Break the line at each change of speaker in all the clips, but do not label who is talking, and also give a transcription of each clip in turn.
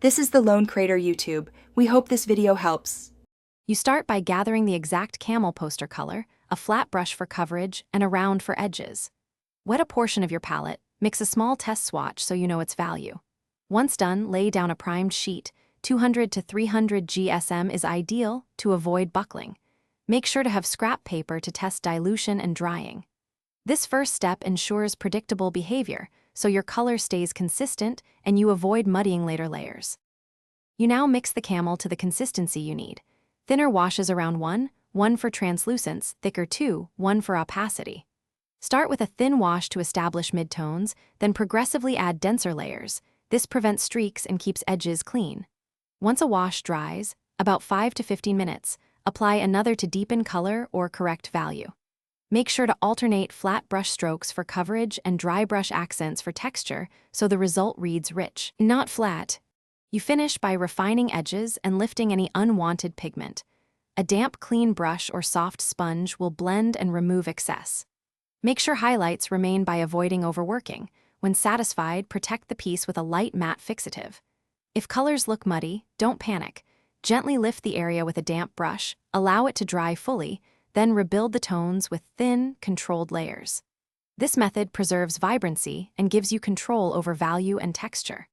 This is the Lone Crater YouTube. We hope this video helps.
You start by gathering the exact camel poster color, a flat brush for coverage, and a round for edges. Wet a portion of your palette, mix a small test swatch so you know its value. Once done, lay down a primed sheet. 200 to 300 GSM is ideal to avoid buckling. Make sure to have scrap paper to test dilution and drying. This first step ensures predictable behavior, so your color stays consistent and you avoid muddying later layers. You now mix the camel to the consistency you need. Thinner washes around 1 for translucence, thicker 2, 1 for opacity. Start with a thin wash to establish midtones, then progressively add denser layers. This prevents streaks and keeps edges clean. Once a wash dries, about 5 to 15 minutes, apply another to deepen color or correct value. Make sure to alternate flat brush strokes for coverage and dry brush accents for texture so the result reads rich, not flat. You finish by refining edges and lifting any unwanted pigment. A damp, clean brush or soft sponge will blend and remove excess. Make sure highlights remain by avoiding overworking. When satisfied, protect the piece with a light matte fixative. If colors look muddy, don't panic. Gently lift the area with a damp brush, allow it to dry fully, then rebuild the tones with thin, controlled layers. This method preserves vibrancy and gives you control over value and texture.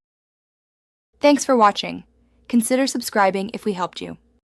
Thanks for watching. Consider subscribing if we helped you.